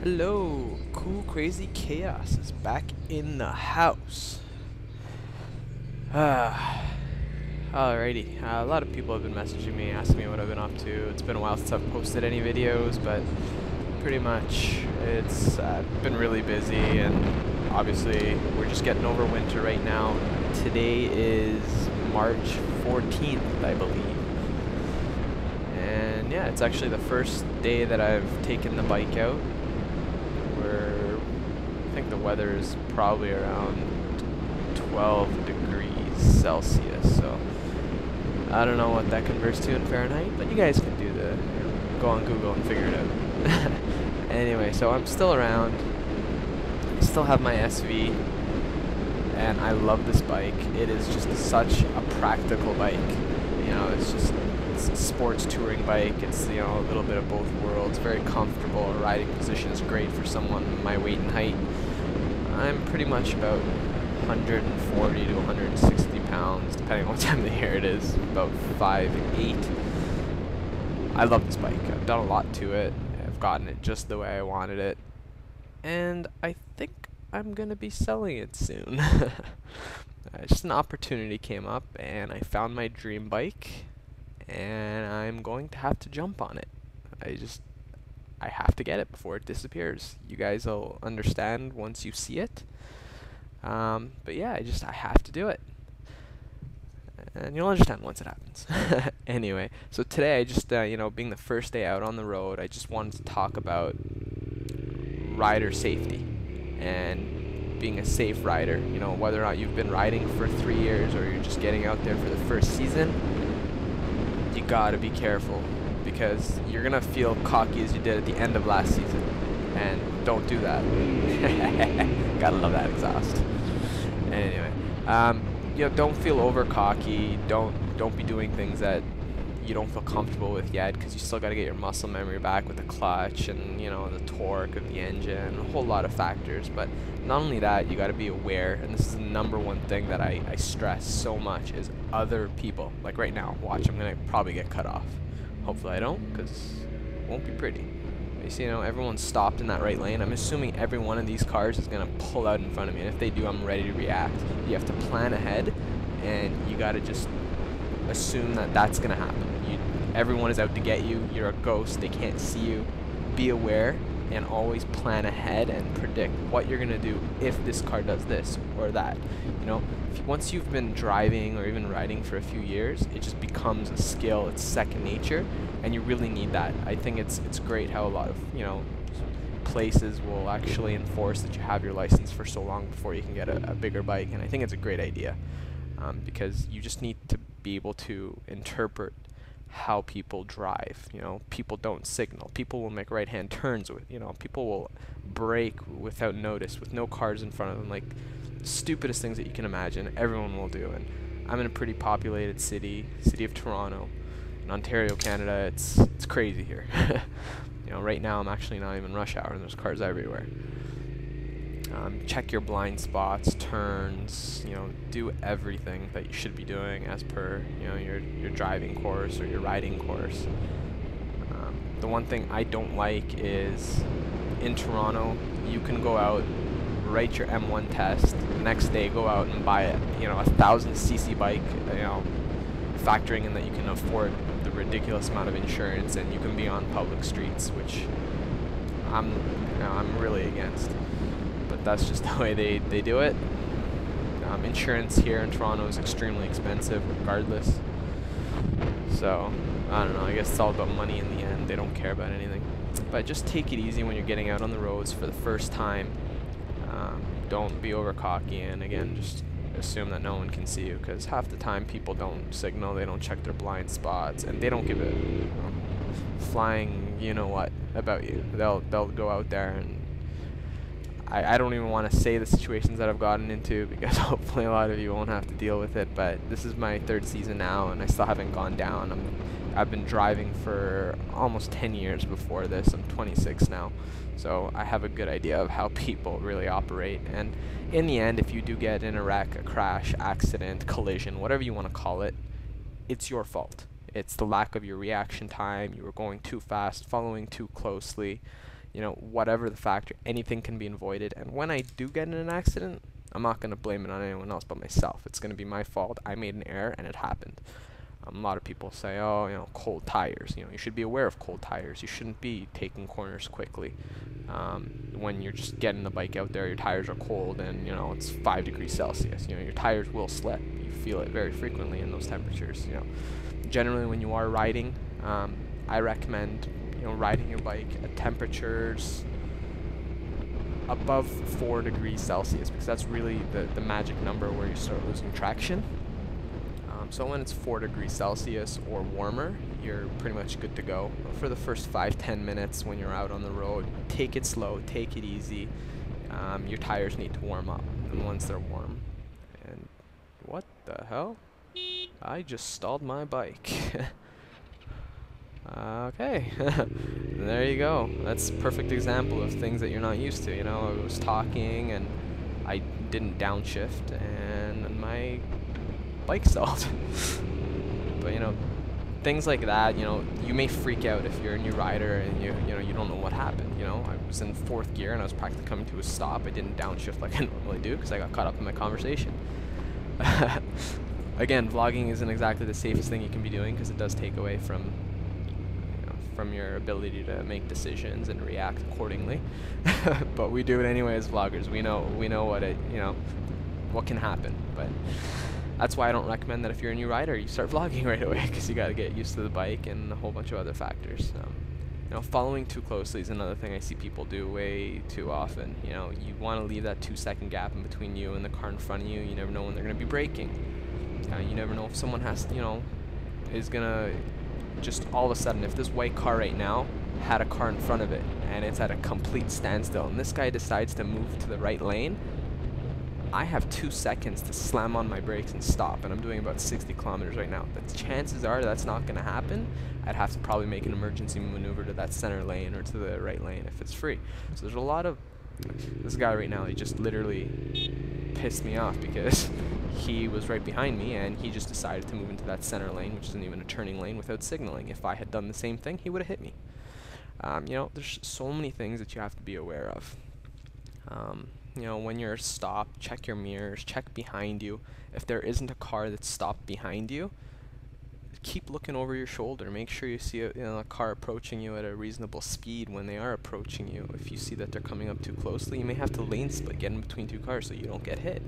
Hello, Cool Crazy Chaos is back in the house. Alrighty, a lot of people have been messaging me, asking me what I've been up to. It's been a while since I've posted any videos, but pretty much it's been really busy, and obviously we're just getting over winter right now. Today is March 14th, I believe. And yeah, it's actually the first day that I've taken the bike out. I think the weather is probably around 12 degrees Celsius, so I don't know what that converts to in Fahrenheit, but you guys can do go on Google and figure it out. Anyway, so I'm still around. I still have my SV, and I love this bike. It is just such a practical bike. You know, it's a sports touring bike. It's, you know, a little bit of both worlds. Very comfortable. A riding position is great for someone my weight and height. I'm pretty much about 140 to 160 pounds, depending on what time of the year it is. About 5'8". I love this bike. I've done a lot to it. I've gotten it just the way I wanted it, and I think I'm gonna be selling it soon. Just an opportunity came up, and I found my dream bike, and I'm going to have to jump on it. I have to get it before it disappears. You guys will understand once you see it. But yeah, I have to do it. And you'll understand once it happens. Anyway, so today you know, being the first day out on the road, I just wanted to talk about rider safety and being a safe rider. You know, whether or not you've been riding for 3 years or you're just getting out there for the first season, you gotta be careful, because you're gonna feel cocky as you did at the end of last season, and don't do that. Gotta love that exhaust. Anyway, you know, don't feel over cocky. Don't be doing things that you don't feel comfortable with yet, because you still got to get your muscle memory back with the clutch and, you know, the torque of the engine, a whole lot of factors. But not only that, you got to be aware, and this is the #1 thing that I stress so much, is other people. Like right now, watch, I'm gonna probably get cut off. Hopefully I don't, because it won't be pretty. You see, you know, everyone's stopped in that right lane. I'm assuming every one of these cars is gonna pull out in front of me, and if they do, I'm ready to react. You have to plan ahead, and you gotta just assume that that's gonna happen. Everyone is out to get you. You're a ghost. They can't see you. Be aware, and always plan ahead and predict what you're gonna do if this car does this or that. You know, once you've been driving or even riding for a few years, it just becomes a skill. It's second nature, and you really need that. I think it's great how a lot of, you know, places will actually enforce that you have your license for so long before you can get a bigger bike, and I think it's a great idea, because you just need to be able to interpret how people drive. You know, people don't signal. People will make right-hand turns with, you know, people will brake without notice with no cars in front of them. Like, stupidest things that you can imagine, everyone will do. And I'm in a pretty populated city of Toronto, in Ontario, Canada. It's crazy here. You know, right now I'm actually not even rush hour, and there's cars everywhere. Check your blind spots, turns, you know, do everything that you should be doing as per, you know, your driving course or your riding course. The one thing I don't like is, in Toronto, you can go out, write your M1 test, the next day go out and buy a, you know, 1,000cc bike, you know, factoring in that you can afford the ridiculous amount of insurance, and you can be on public streets, which I'm really against. But that's just the way they do it. Insurance here in Toronto is extremely expensive regardless. So, I don't know, I guess it's all about money in the end. They don't care about anything. But just take it easy when you're getting out on the roads for the first time. Don't be over cocky, and again, just assume that no one can see you, because half the time people don't signal, they don't check their blind spots, and they don't give a flying you know what about you. They'll go out there, and I don't even want to say the situations that I've gotten into, because hopefully a lot of you won't have to deal with it. But this is my 3rd season now, and I still haven't gone down. I've been driving for almost 10 years before this. I'm 26 now, so I have a good idea of how people really operate. And in the end, if you do get in a wreck, a crash, accident, collision, whatever you want to call it, it's your fault. it's the lack of your reaction time, you were going too fast, following too closely, you know, whatever the factor, anything can be avoided. And when I do get in an accident, I'm not going to blame it on anyone else but myself. It's going to be my fault. I made an error and it happened. A lot of people say, oh, you know, cold tires. You know, you should be aware of cold tires. You shouldn't be taking corners quickly. When you're just getting the bike out there, your tires are cold and, you know, it's 5 degrees Celsius. You know, your tires will slip. You feel it very frequently in those temperatures. You know, generally when you are riding, I recommend, you know, riding your bike at temperatures above 4 degrees Celsius, because that's really the magic number where you start losing traction. So when it's 4 degrees Celsius or warmer, you're pretty much good to go. For the first 5-10 minutes when you're out on the road, take it slow, take it easy. Your tires need to warm up, and once they're warm, and what the hell? I just stalled my bike. Okay, there you go. That's a perfect example of things that you're not used to. You know, I was talking and I didn't downshift, and my bike stalled. But you know, things like that, you know, you may freak out if you're a new rider and you know, you don't know what happened. You know, I was in 4th gear and I was practically coming to a stop. I didn't downshift like I normally do because I got caught up in my conversation. Again, vlogging isn't exactly the safest thing you can be doing because it does take away from your ability to make decisions and react accordingly. But we do it anyway as vloggers. We know what it, you know, what can happen. But that's why I don't recommend that if you're a new rider, you start vlogging right away, because you got to get used to the bike and a whole bunch of other factors. You know, following too closely is another thing I see people do way too often. You know, you want to leave that 2-second gap in between you and the car in front of you. You never know when they're going to be braking. You never know if someone has, you know, is going to just all of a sudden, if this white car right now had a car in front of it and it's at a complete standstill and this guy decides to move to the right lane, I have 2 seconds to slam on my brakes and stop, and I'm doing about 60 kilometers right now. The chances are that's not going to happen. I'd have to probably make an emergency maneuver to that center lane or to the right lane if it's free. So there's a lot of, this guy right now, he just literally pissed me off because he was right behind me and he just decided to move into that center lane, which isn't even a turning lane, without signaling. If I had done the same thing, he would have hit me. You know, there's so many things that you have to be aware of. You know, when you're stopped, check your mirrors, check behind you. If there isn't a car that's stopped behind you, keep looking over your shoulder. Make sure you see a car approaching you at a reasonable speed when they are approaching you. If you see that they're coming up too closely, you may have to lane split, get in between 2 cars so you don't get hit.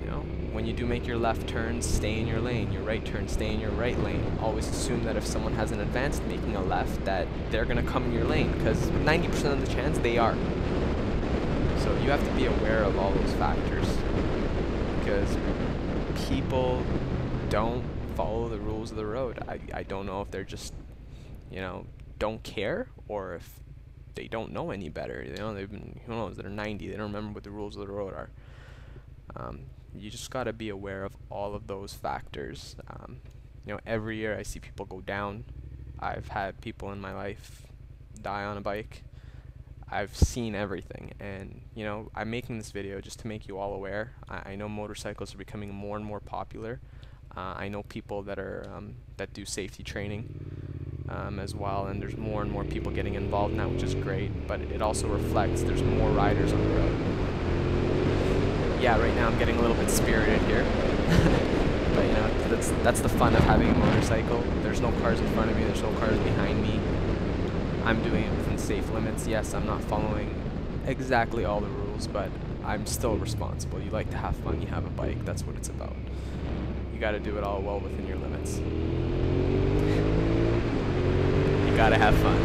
You know, when you do make your left turn, stay in your lane. Your right turn, stay in your right lane. Always assume that if someone has an advanced making a left, that they're going to come in your lane, because 90% of the chance they are. So you have to be aware of all those factors, because people don't follow the rules of the road. I don't know if they're just, you know, don't care, or if they don't know any better. You know, they've been, who knows, they're 90, they don't remember what the rules of the road are. You just got to be aware of all of those factors. You know, every year I see people go down. I've had people in my life die on a bike. I've seen everything, and you know, I'm making this video just to make you all aware. I know motorcycles are becoming more and more popular. I know people that are that do safety training as well, and there's more and more people getting involved in that, which is great. But it also reflects there's more riders on the road. Yeah, right now I'm getting a little bit spirited here, but you know, that's the fun of having a motorcycle. There's no cars in front of me. There's no cars behind me. I'm doing it within safe limits. Yes, I'm not following exactly all the rules, but I'm still responsible. You like to have fun, you have a bike, that's what it's about. You gotta do it all well within your limits. You gotta have fun.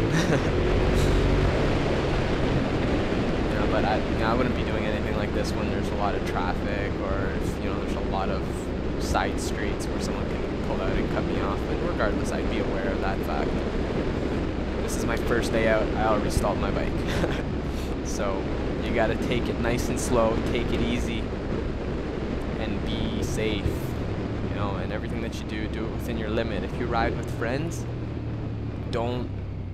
You know, but I wouldn't be doing anything like this when there's a lot of traffic, or if, you know, there's a lot of side streets where someone can pull out and cut me off. But regardless, I'd be aware of that fact. This is my first day out. I already stalled my bike. So you gotta take it nice and slow, take it easy, and be safe. You know, and everything that you do, do it within your limit. If you ride with friends, don't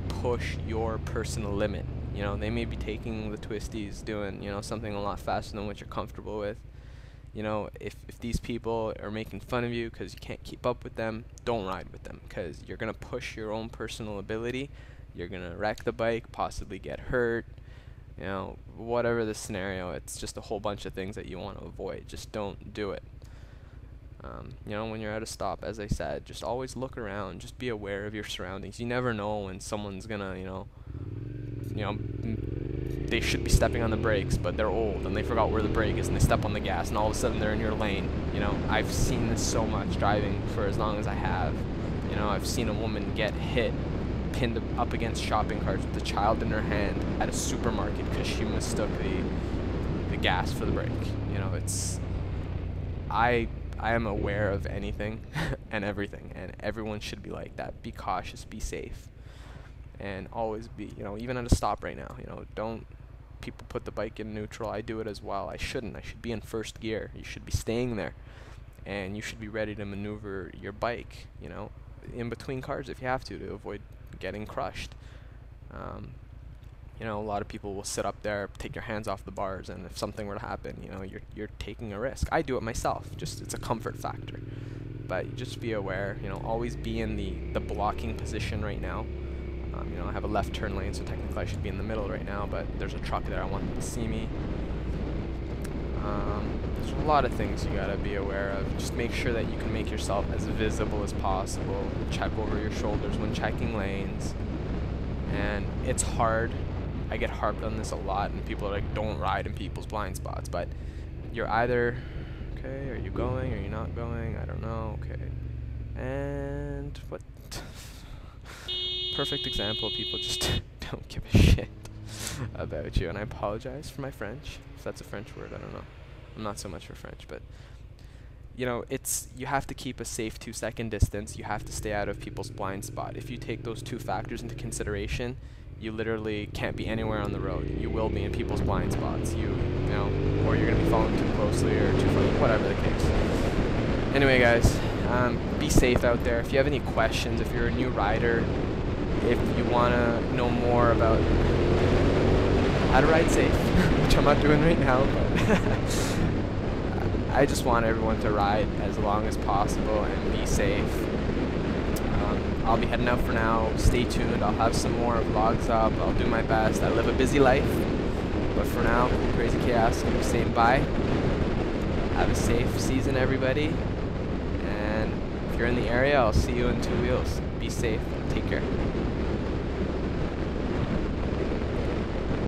push your personal limit. You know, they may be taking the twisties, doing, you know, something a lot faster than what you're comfortable with. You know, if these people are making fun of you because you can't keep up with them, don't ride with them, because you're going to push your own personal ability. You're going to wreck the bike, possibly get hurt, you know, whatever the scenario. It's just a whole bunch of things that you want to avoid. Just don't do it. You know, when you're at a stop, as I said, just always look around. Just be aware of your surroundings. You never know when someone's gonna, they should be stepping on the brakes, but they're old and they forgot where the brake is, and they step on the gas, and all of a sudden they're in your lane. You know, I've seen this so much driving for as long as I have. You know, I've seen a woman get hit, pinned up against shopping carts with a child in her hand at a supermarket because she mistook the gas for the brake. You know, I am aware of anything and everything, and everyone should be like that. Be cautious, be safe, and always be, you know, even at a stop right now, you know, don't people put the bike in neutral. I do it as well. I shouldn't. I should be in first gear. You should be staying there, and you should be ready to maneuver your bike, you know, in between cars if you have to avoid getting crushed. You know, a lot of people will sit up there, take your hands off the bars, and if something were to happen, you know, you're taking a risk. I do it myself. Just, it's a comfort factor. But you just be aware, you know, always be in the blocking position right now. You know, I have a left turn lane, so technically I should be in the middle right now, but there's a truck there. I want them to see me. There's a lot of things you gotta be aware of. Just make sure that you can make yourself as visible as possible. Check over your shoulders when checking lanes. And it's hard. I get harped on this a lot, and people are like, don't ride in people's blind spots. But you're either, okay, are you going, are you not going? I don't know, okay. And what? Perfect example, people just don't give a shit about you. And I apologize for my French, if that's a French word, I don't know. I'm not so much for French, but you know, you have to keep a safe 2-second distance. You have to stay out of people's blind spot. If you take those two factors into consideration, you literally can't be anywhere on the road. You will be in people's blind spots. You know, or you're gonna be following too closely or too far, whatever the case. Anyway, guys, be safe out there. If you have any questions, if you're a new rider, if you wanna know more about how to ride safe, which I'm not doing right now, but I just want everyone to ride as long as possible and be safe. I'll be heading out for now. Stay tuned. I'll have some more vlogs up. I'll do my best. I live a busy life, but for now, Crazy Chaos gonna be saying bye. Have a safe season, everybody. And if you're in the area, I'll see you in 2 wheels. Be safe. Take care.